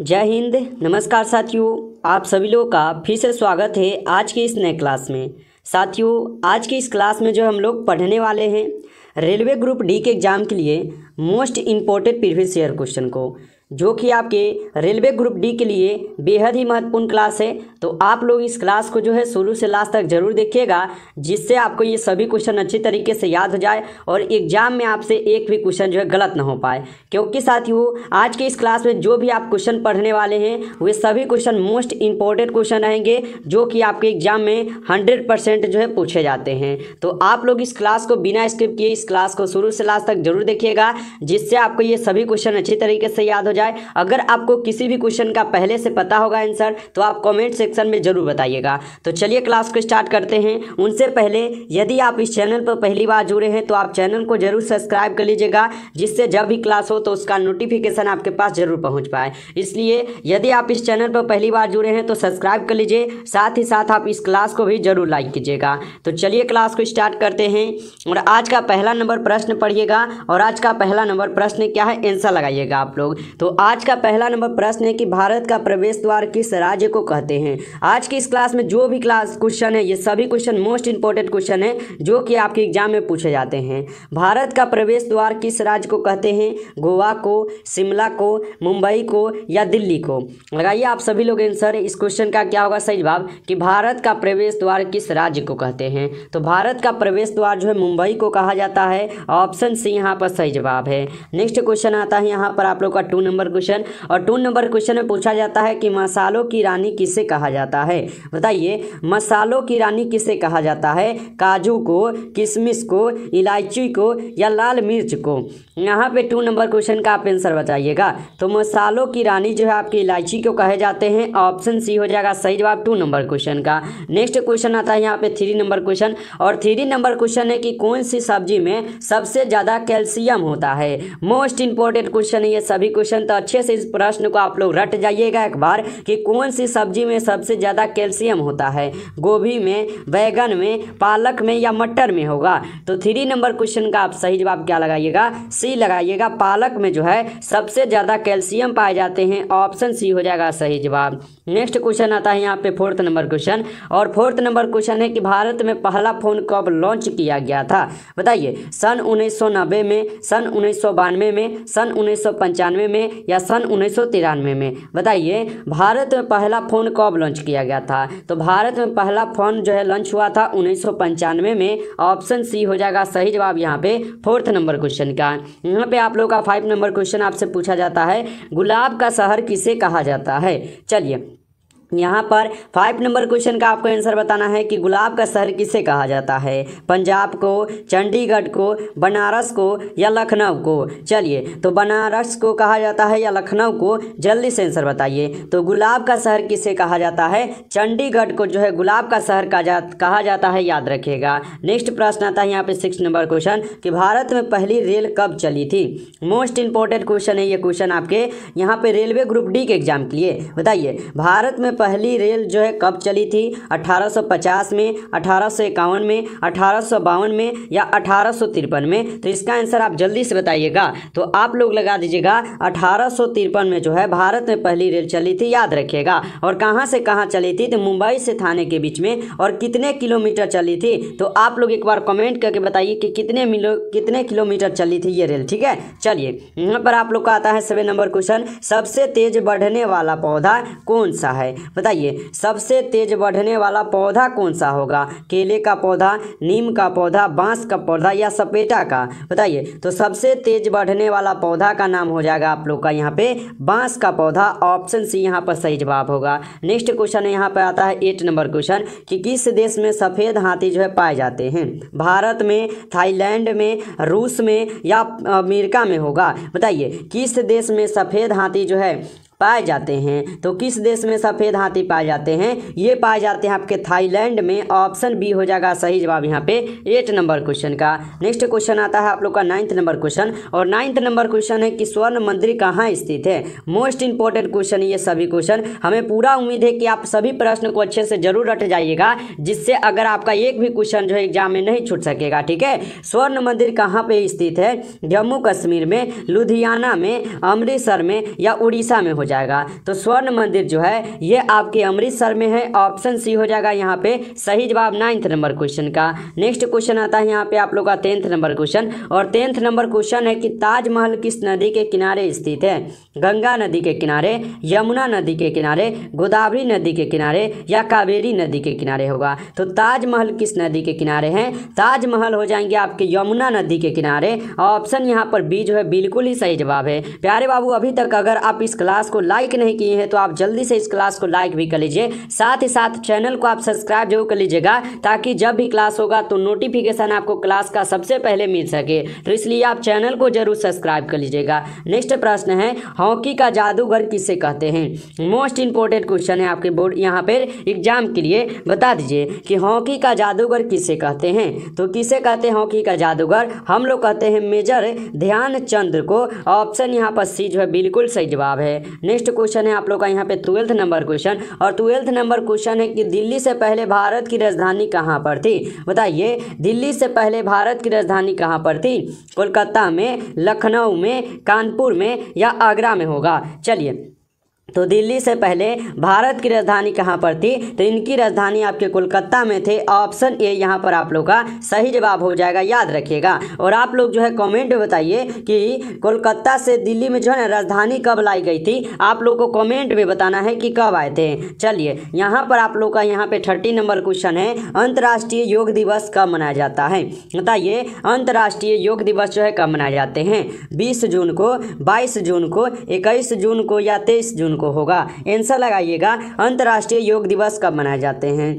जय हिंद। नमस्कार साथियों, आप सभी लोगों का फिर से स्वागत है आज के इस नए क्लास में। साथियों, आज की इस क्लास में जो हम लोग पढ़ने वाले हैं रेलवे ग्रुप डी के एग्ज़ाम के लिए most important previous year question को, जो कि आपके रेलवे ग्रुप डी के लिए बेहद ही महत्वपूर्ण क्लास है। तो आप लोग इस क्लास को जो है शुरू से लास्ट तक जरूर देखिएगा, जिससे आपको ये सभी क्वेश्चन अच्छी तरीके से याद हो जाए और एग्जाम में आपसे एक भी क्वेश्चन जो है गलत ना हो पाए। क्योंकि साथियों, आज के इस क्लास में जो भी आप क्वेश्चन पढ़ने वाले हैं वे सभी क्वेश्चन मोस्ट इंपॉर्टेंट क्वेश्चन रहेंगे, जो कि आपके एग्जाम में 100% जो है पूछे जाते हैं। तो आप लोग इस क्लास को बिना स्किप किए इस क्लास को शुरू से लास्ट तक जरूर देखिएगा, जिससे आपको ये सभी क्वेश्चन अच्छी तरीके से याद हो जाए। अगर आपको किसी भी क्वेश्चन का पहले से पता होगा आंसर, तो आप कमेंट सेक्शन में जरूर बताइएगा। तो चलिए क्लास को स्टार्ट करते हैं। उनसे पहले यदि आप इस चैनल पर पहली बार जुड़े हैं तो आप चैनल को जरूर सब्सक्राइब कर लीजिएगा, जिससे जब भी क्लास हो तो उसका नोटिफिकेशन आपके पास जरूर पहुंच पाए। इसलिए यदि आप इस चैनल पर पहली बार जुड़े हैं तो सब्सक्राइब कर लीजिए, साथ ही साथ आप इस क्लास को भी जरूर लाइक कीजिएगा। तो चलिए क्लास को स्टार्ट करते हैं और आज का पहला नंबर प्रश्न पढ़िएगा। और आज का पहला नंबर प्रश्न क्या है, आंसर लगाइएगा आप लोग। तो आज का पहला नंबर प्रश्न है कि भारत का प्रवेश द्वार किस राज्य को कहते हैं। आज की इस क्लास में जो भी क्लास क्वेश्चन है ये सभी क्वेश्चन मोस्ट इंपोर्टेंट क्वेश्चन है, जो कि आपके एग्जाम में पूछे जाते हैं। भारत का प्रवेश द्वार किस राज्य को कहते हैं, गोवा को, शिमला को, मुंबई को या दिल्ली को। लगाइए आप सभी लोग आंसर। इस क्वेश्चन का क्या होगा सही जवाब कि भारत का प्रवेश द्वार किस राज्य को कहते हैं। तो भारत का प्रवेश द्वार जो है मुंबई को कहा जाता है। ऑप्शन सी यहाँ पर सही जवाब है। नेक्स्ट क्वेश्चन आता है यहाँ पर आप लोग का 2 नंबर क्वेश्चन, और 2 नंबर क्वेश्चन में पूछा जाता है कि मसालों की रानी किसे कहा जाता है। बताइए, मसालों की रानी किसे कहा जाता है, काजू को, किशमिश को, इलायची को या लाल मिर्च को। यहाँ पे 2 नंबर क्वेश्चन का आप आंसर बताइएगा। तो मसालों की रानी जो है आपकी इलायची को कहे जाते हैं। ऑप्शन सी हो जाएगा सही जवाब 2 नंबर क्वेश्चन का। नेक्स्ट क्वेश्चन आता है यहाँ पे 3 नंबर क्वेश्चन, और 3 नंबर क्वेश्चन है कि कौन सी सब्जी में सबसे ज़्यादा कैल्शियम होता है। मोस्ट इंपॉर्टेंट क्वेश्चन है ये सभी क्वेश्चन। तो अच्छे से इस प्रश्न को आप लोग रट जाइएगा एक बार कि कौन सी सब्जी में सबसे ज़्यादा कैल्शियम होता है, गोभी में, बैगन में, पालक में या मटर में होगा। तो 3 नंबर क्वेश्चन का आप सही जवाब क्या लगाइएगा, सी लगाइएगा। पालक में जो है सबसे ज़्यादा कैल्शियम पाए जाते हैं। ऑप्शन सी हो जाएगा सही जवाब। नेक्स्ट क्वेश्चन आता है यहाँ पे 4th नंबर क्वेश्चन, और 4th नंबर क्वेश्चन है कि भारत में पहला फ़ोन कब लॉन्च किया गया था। बताइए, सन 1990 में, सन 1992 में, सन 1995 में या सन 1993 में। बताइए, भारत में पहला फ़ोन कब लॉन्च किया गया था। तो भारत में पहला फ़ोन जो है लॉन्च हुआ था 1995 में। ऑप्शन सी हो जाएगा सही जवाब यहाँ पे 4th नंबर क्वेश्चन का। यहाँ पे आप लोग का 5 नंबर क्वेश्चन आपसे पूछा जाता है, गुलाब का शहर किसे कहा जाता है। चलिए, यहाँ पर 5 नंबर क्वेश्चन का आपको आंसर बताना है कि गुलाब का शहर किसे कहा जाता है, पंजाब को, चंडीगढ़ को, बनारस को या लखनऊ को। चलिए, तो बनारस को कहा जाता है या लखनऊ को, जल्दी से आंसर बताइए। तो गुलाब का शहर किसे कहा जाता है, चंडीगढ़ को जो है गुलाब का शहर कहा जाता है, याद रखिएगा। नेक्स्ट प्रश्न आता है यहाँ पे 6 नंबर क्वेश्चन कि भारत में पहली रेल कब चली थी। मोस्ट इंपॉर्टेंट क्वेश्चन है ये क्वेश्चन आपके यहाँ पे रेलवे ग्रुप डी के एग्जाम के लिए। बताइए, भारत में पहली रेल जो है कब चली थी, 1850 में, 1851 में, 1852 में या 1853 में। तो इसका आंसर आप जल्दी से बताइएगा। तो आप लोग लगा दीजिएगा 1853 में जो है भारत में पहली रेल चली थी, याद रखिएगा। और कहाँ से कहाँ चली थी, तो मुंबई से थाने के बीच में। और कितने किलोमीटर चली थी, तो आप लोग एक बार कमेंट करके बताइए कि कितने किलोमीटर चली थी ये रेल। ठीक है, चलिए यहाँ पर आप लोग का आता है 7 नंबर क्वेश्चन, सबसे तेज बढ़ने वाला पौधा कौन सा है। बताइए, सबसे तेज बढ़ने वाला पौधा कौन सा होगा, केले का पौधा, नीम का पौधा, बांस का पौधा या सपेटा का। बताइए, तो सबसे तेज बढ़ने वाला पौधा का नाम हो जाएगा आप लोग का यहाँ पे बांस का पौधा। ऑप्शन सी यहाँ पर सही जवाब होगा। नेक्स्ट क्वेश्चन है यहाँ पर आता है 8 नंबर क्वेश्चन कि किस देश में सफ़ेद हाथी जो है पाए जाते हैं, भारत में, थाईलैंड में, रूस में या अमेरिका में होगा। बताइए, किस देश में सफ़ेद हाथी जो है पाए जाते हैं। तो किस देश में सफ़ेद हाथी पाए जाते हैं, ये पाए जाते हैं आपके थाईलैंड में। ऑप्शन बी हो जाएगा सही जवाब यहाँ पे 8 नंबर क्वेश्चन का। नेक्स्ट क्वेश्चन आता है आप लोग का 9th नंबर क्वेश्चन, और 9th नंबर क्वेश्चन है कि स्वर्ण मंदिर कहाँ स्थित है। मोस्ट इंपॉर्टेंट क्वेश्चन ये सभी क्वेश्चन। हमें पूरा उम्मीद है कि आप सभी प्रश्न को अच्छे से जरूर रट जाइएगा, जिससे अगर आपका एक भी क्वेश्चन जो है एग्जाम में नहीं छूट सकेगा। ठीक है, स्वर्ण मंदिर कहाँ पे स्थित है, जम्मू कश्मीर में, लुधियाना में, अमृतसर में या उड़ीसा में हो जाएगा। तो स्वर्ण मंदिर जो है ये आपके अमृतसर में है, ऑप्शन सी हो जाएगा यहाँ पे सही जवाब 9th नंबर क्वेश्चन का। नेक्स्ट क्वेश्चन आता है यहाँ पे आप लोग का 10th नंबर क्वेश्चन, और 10th नंबर क्वेश्चन है कि ताजमहल किस नदी के किनारे स्थित है? गंगा नदी के किनारे, यमुना नदी के किनारे, गोदावरी नदी के किनारे या कावेरी नदी के किनारे होगा। तो ताजमहल किस नदी के किनारे हैं? ताजमहल हो जाएंगे आपके यमुना नदी के किनारे। ऑप्शन यहाँ पर बी जो है बिल्कुल ही सही जवाब है। प्यारे बाबू, अभी तक अगर आप इस क्लास को लाइक नहीं किए हैं तो आप जल्दी से इस क्लास को लाइक भी कर लीजिए, साथ ही साथ चैनल को आप सब्सक्राइब जरूर कर लीजिएगा, ताकि जब भी क्लास होगा तो नोटिफिकेशन आपको क्लास का सबसे पहले मिल सके। तो इसलिए आप चैनल को जरूर सब्सक्राइब कर लीजिएगा। नेक्स्ट प्रश्न है, हॉकी का जादूगर किसे कहते हैं? मोस्ट इंपॉर्टेंट क्वेश्चन है आपके बोर्ड यहाँ पर एग्जाम के लिए। बता दीजिए कि हॉकी का जादूगर किसे कहते हैं? तो किसे कहते हैं हॉकी का जादूगर? हम लोग कहते हैं मेजर ध्यानचंद को। ऑप्शन यहाँ पर सी जो है बिल्कुल सही जवाब है। नेक्स्ट क्वेश्चन है आप लोग का यहाँ पे 12th नंबर क्वेश्चन, और 12th नंबर क्वेश्चन है कि दिल्ली से पहले भारत की राजधानी कहाँ पर थी? बताइए, दिल्ली से पहले भारत की राजधानी कहाँ पर थी? कोलकाता में, लखनऊ में, कानपुर में या आगरा में होगा? चलिए, तो दिल्ली से पहले भारत की राजधानी कहाँ पर थी? तो इनकी राजधानी आपके कोलकाता में थे। ऑप्शन ए यहाँ पर आप लोग का सही जवाब हो जाएगा, याद रखिएगा। और आप लोग जो है कमेंट में बताइए कि कोलकाता से दिल्ली में जो है ना राजधानी कब लाई गई थी। आप लोग को कमेंट में बताना है कि कब आए थे। चलिए, यहाँ पर आप लोग का यहाँ पे 30 नंबर क्वेश्चन है, अंतर्राष्ट्रीय योग दिवस कब मनाया जाता है? बताइए, अंतर्राष्ट्रीय योग दिवस जो है कब मनाए जाते हैं? 20 जून को, 22 जून को, 21 जून को या 23 जून को होगा? आंसर लगाइएगा, अंतर्राष्ट्रीय योग दिवस कब मनाए जाते हैं?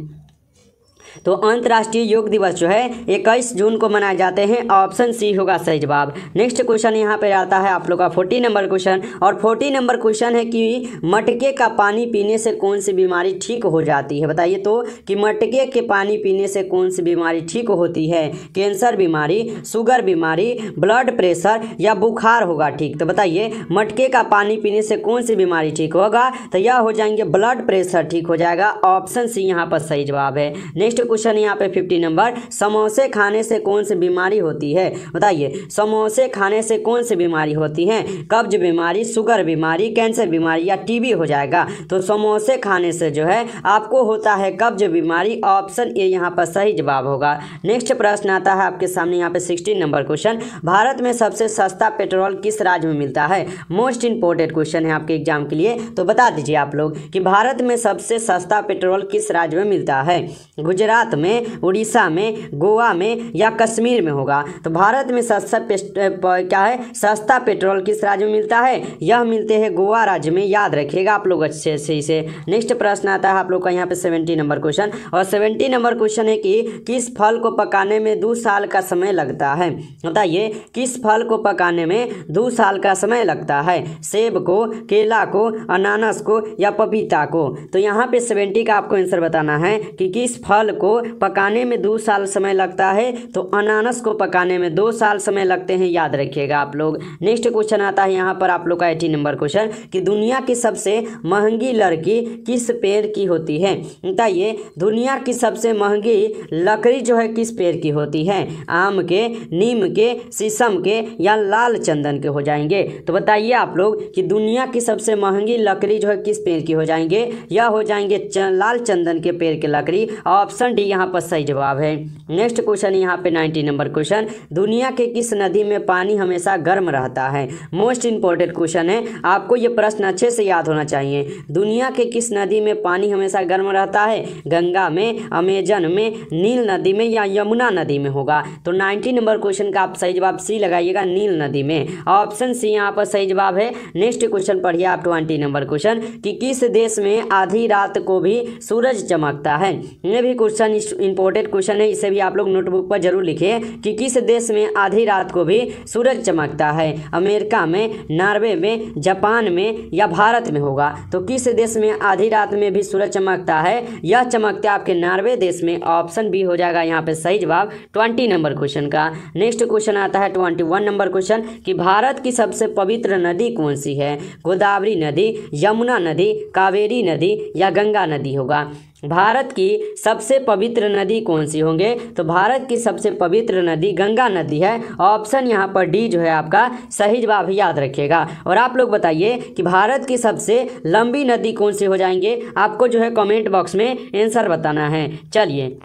तो अंतर्राष्ट्रीय योग दिवस जो है 21 जून को मनाए जाते हैं। ऑप्शन सी होगा सही जवाब। नेक्स्ट क्वेश्चन यहाँ पे आता है आप लोग का 40 नंबर क्वेश्चन, और 40 नंबर क्वेश्चन है कि मटके का पानी पीने से कौन सी बीमारी ठीक हो जाती है? बताइए तो कि मटके के पानी पीने से कौन सी बीमारी ठीक होती है? कैंसर बीमारी, शुगर बीमारी, ब्लड प्रेशर या बुखार होगा ठीक? तो बताइए, मटके का पानी पीने से कौन सी बीमारी ठीक होगा? तो यह हो जाएंगे ब्लड प्रेशर ठीक हो जाएगा। ऑप्शन सी यहाँ पर सही जवाब है। नेक्स्ट क्वेश्चन यहाँ पे 50 नंबर, समोसे खाने से कौन सी बीमारी होती है? बताइए, समोसे खाने से कौन सी बीमारी होती है? कब्ज बीमारी, शुगर बीमारी, कैंसर बीमारी या टीबी हो जाएगा? तो समोसे खाने से जो है आपको होता है कब्ज बीमारी। ऑप्शन ए यहाँ पर सही जवाब होगा। नेक्स्ट प्रश्न आता है आपके सामने यहाँ पे 16 नंबर क्वेश्चन, भारत में सबसे सस्ता पेट्रोल किस राज्य में मिलता है? मोस्ट इंपोर्टेंट क्वेश्चन है आपके एग्जाम के लिए। तो बता दीजिए आप लोग कि भारत में सबसे सस्ता पेट्रोल किस राज्य में मिलता है? गुजरात में, उड़ीसा में, गोवा में या कश्मीर में होगा? तो भारत में सस्ता क्या है, सस्ता पेट्रोल किस राज्य में मिलता है? यह मिलते हैं गोवा राज्य में, याद रखिएगा आप लोग अच्छे से इसे। नेक्स्ट प्रश्न आता है आप लोग का यहाँ पे 70 नंबर क्वेश्चन, और 70 नंबर क्वेश्चन है कि किस फल को पकाने में 2 साल का समय लगता है? बताइए, किस फल को पकाने में 2 साल का समय लगता है? सेब को, केला को, अनानास को या पपीता को? तो यहाँ पे 70 का आपको आंसर बताना है कि किस फल को पकाने में 2 साल समय लगता है। तो अनानास को पकाने में 2 साल समय लगते हैं, याद रखिएगा आप लोग। नेक्स्ट क्वेश्चन आता है यहाँ पर आप लोग का 80 नंबर क्वेश्चन कि दुनिया की सबसे महंगी लकड़ी किस पेड़ की होती है? बताइए, दुनिया की सबसे महंगी लकड़ी जो है किस पेड़ की होती है? आम के, नीम के, शीशम के या लाल चंदन के हो जाएंगे? तो बताइए आप लोग कि दुनिया की सबसे महंगी लकड़ी जो है किस पेड़ की हो जाएंगे? यह हो जाएंगे लाल चंदन के पेड़ की लकड़ी। ऑप्शन डी यहाँ पर सही जवाब है। नेक्स्ट क्वेश्चन यहाँ पे 90 नंबर क्वेश्चन, दुनिया के किस नदी में पानी हमेशा गर्म रहता है? मोस्ट इंपॉर्टेंट क्वेश्चन है, आपको ये प्रश्न अच्छे से याद होना चाहिए। दुनिया के किस नदी में पानी हमेशा गर्म रहता है? गंगा में, अमेजन में, नील नदी में या यमुना नदी में होगा? तो 90 नंबर क्वेश्चन का आप सही जवाब सी लगाइएगा, नील नदी में। ऑप्शन सी यहाँ पर सही जवाब है। नेक्स्ट क्वेश्चन पढ़िए आप 20 नंबर क्वेश्चन कि किस देश में आधी रात को भी सूरज चमकता है? ये भी क्वेश्चन इंपॉर्टेंट क्वेश्चन है, इसे भी आप लोग नोटबुक पर जरूर लिखिए कि किस देश में आधी रात को भी सूरज चमकता है? अमेरिका में, नॉर्वे में, जापान में या भारत में होगा? तो किस देश में आधी रात में भी सूरज चमकता है? यह चमकता है आपके नॉर्वे देश में। ऑप्शन बी हो जाएगा यहाँ पे सही जवाब 20 नंबर क्वेश्चन का। नेक्स्ट क्वेश्चन आता है 21 नंबर क्वेश्चन कि भारत की सबसे पवित्र नदी कौन सी है? गोदावरी नदी, यमुना नदी, कावेरी नदी या गंगा नदी होगा? भारत की सबसे पवित्र नदी कौन सी होंगे? तो भारत की सबसे पवित्र नदी गंगा नदी है। ऑप्शन यहाँ पर डी जो है आपका सही जवाब याद रखिएगा। और आप लोग बताइए कि भारत की सबसे लंबी नदी कौन सी हो जाएंगे? आपको जो है कमेंट बॉक्स में आंसर बताना है। चलिए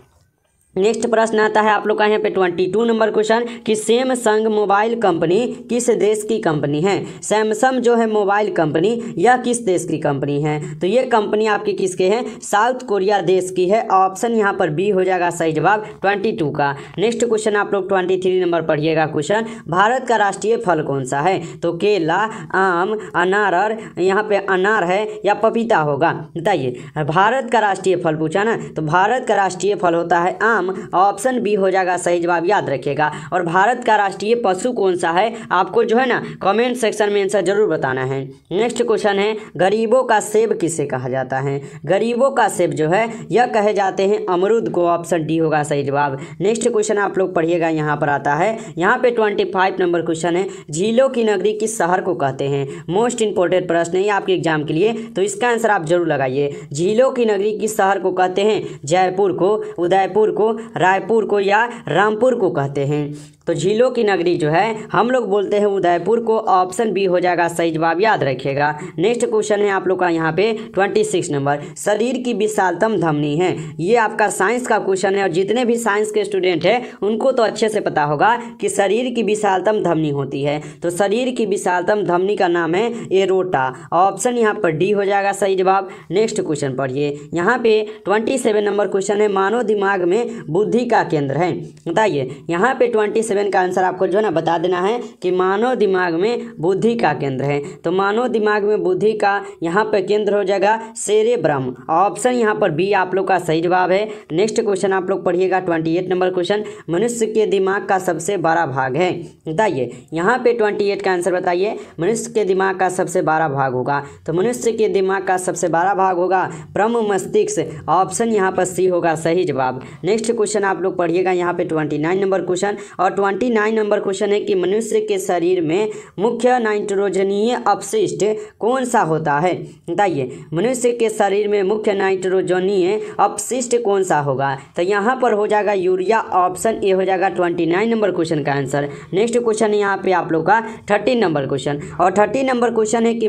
नेक्स्ट प्रश्न आता है आप लोग का यहाँ पे 22 नंबर क्वेश्चन कि सैमसंग मोबाइल कंपनी किस देश की कंपनी है? सैमसंग जो है मोबाइल कंपनी यह किस देश की कंपनी है? तो ये कंपनी आपकी किसके हैं? साउथ कोरिया देश की है। ऑप्शन यहाँ पर बी हो जाएगा सही जवाब 22 का। नेक्स्ट क्वेश्चन आप लोग 23 नंबर पढ़िएगा क्वेश्चन, भारत का राष्ट्रीय फल कौन सा है? तो केला, आम, अनार, यहाँ पे अनार है या पपीता होगा? बताइए। भारत का राष्ट्रीय फल पूछा ना, तो भारत का राष्ट्रीय फल होता है आम। ऑप्शन बी हो जाएगा सही जवाब याद रखिएगा। और भारत का राष्ट्रीय पशु कौन सा है? आपको जो है ना कमेंट सेक्शन में आंसर जरूर बताना है। नेक्स्ट क्वेश्चन है गरीबों का सेब किसे कहा जाता है? गरीबों का सेब जो है यह कहे जाते हैं अमरूद को। ऑप्शन डी होगा सही जवाब। नेक्स्ट क्वेश्चन आप लोग पढ़िएगा, यहाँ पर आता है यहाँ पे 25 नंबर क्वेश्चन है, झीलों की नगरी किस शहर को कहते हैं? मोस्ट इंपॉर्टेंट प्रश्न है आपके एग्जाम के लिए, तो इसका आंसर आप जरूर लगाइए। झीलों की नगरी किस शहर को कहते हैं? जयपुर को, उदयपुर को, रायपुर को या रामपुर को कहते हैं? तो झीलों की नगरी जो है हम लोग बोलते हैं उदयपुर को। ऑप्शन बी हो जाएगा सही जवाब याद रखिएगा। नेक्स्ट क्वेश्चन है आप लोग का यहाँ पे 26 नंबर, शरीर की विशालतम धमनी है। ये आपका साइंस का क्वेश्चन है और जितने भी साइंस के स्टूडेंट हैं उनको तो अच्छे से पता होगा कि शरीर की विशालतम धमनी होती है। तो शरीर की विशालतम धमनी का नाम है एरोटा। ऑप्शन यहाँ पर डी हो जाएगा सही जवाब। नेक्स्ट क्वेश्चन पढ़िए, यहाँ पे 27 नंबर क्वेश्चन है, मानव दिमाग में बुद्धि का केंद्र है। बताइए। यहाँ पे 27 का आंसर आपको जो है ना बता देना है कि मानव दिमाग में बुद्धि का केंद्र है। तो मानव दिमाग में बुद्धि का यहाँ पे केंद्र हो जाएगा सेरेब्रम। ऑप्शन यहाँ पर बी आप लोग का सही जवाब है। नेक्स्ट क्वेश्चन आप लोग पढ़िएगा 28 नंबर क्वेश्चन, मनुष्य के दिमाग का सबसे बड़ा भाग है। बताइए। यहाँ पे 28 का आंसर बताइए, मनुष्य के दिमाग का सबसे बड़ा भाग होगा। तो मनुष्य के दिमाग का सबसे बड़ा भाग होगा ब्रह्म मस्तिष्क। ऑप्शन यहाँ पर सी होगा सही जवाब। नेक्स्ट क्वेश्चन आप लोग पढ़िएगा यहाँ पे 29 नंबर क्वेश्चन, और 29 नंबर क्वेश्चन है कि मनुष्य के शरीर में मुख्य नाइट्रोजनीय अपशिष्ट कौन सा होता है? बताइए। मनुष्य के शरीर में मुख्य नाइट्रोजनीय अपशिष्ट कौन सा होगा? तो यहाँ पर हो जाएगा यूरिया। ऑप्शन ए हो जाएगा 29 नंबर क्वेश्चन का आंसर। नेक्स्ट क्वेश्चन है यहाँ पे आप लोग का 30 नंबर क्वेश्चन, और 30 नंबर क्वेश्चन है कि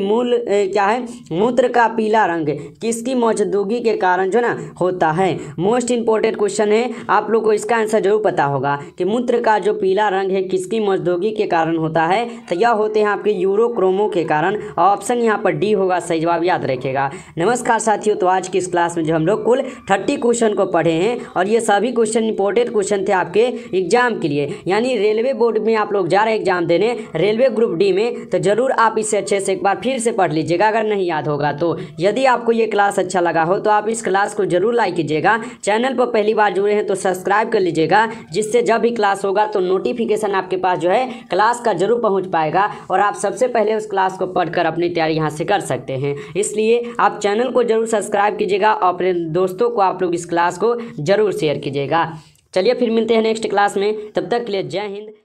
क्या है? मूत्र का पीला रंग किसकी मौजूदगी के कारण जो ना होता है? मोस्ट इंपॉर्टेंट क्वेश्चन है, आप लोग को इसका आंसर जरूर पता होगा कि मूत्र का जो पीला रंग है किसकी मौजूदगी के कारण होता है? तो यह होते हैं आपके यूरोक्रोमो के कारण। ऑप्शन यहाँ पर डी होगा सही जवाब याद रखिएगा। नमस्कार साथियों, तो आज की इस क्लास में जो हम लोग कुल 30 क्वेश्चन को पढ़े हैं और ये सभी क्वेश्चन इंपॉर्टेंट क्वेश्चन थे आपके एग्जाम के लिए, यानी रेलवे बोर्ड में आप लोग जा रहे हैं एग्जाम देने रेलवे ग्रुप डी में, तो जरूर आप इसे अच्छे से एक बार फिर से पढ़ लीजिएगा अगर नहीं याद होगा तो। यदि आपको ये क्लास अच्छा लगा हो तो आप इस क्लास को जरूर लाइक कीजिएगा। चैनल पर पहली बार जुड़े हैं तो सब्सक्राइब कर लीजिएगा, जिससे जब भी क्लास होगा तो नोटिफिकेशन आपके पास जो है क्लास का जरूर पहुंच पाएगा और आप सबसे पहले उस क्लास को पढ़कर अपनी तैयारी यहां से कर सकते हैं। इसलिए आप चैनल को जरूर सब्सक्राइब कीजिएगा और अपने दोस्तों को आप लोग इस क्लास को जरूर शेयर कीजिएगा। चलिए फिर मिलते हैं नेक्स्ट क्लास में, तब तक के लिए जय हिंद।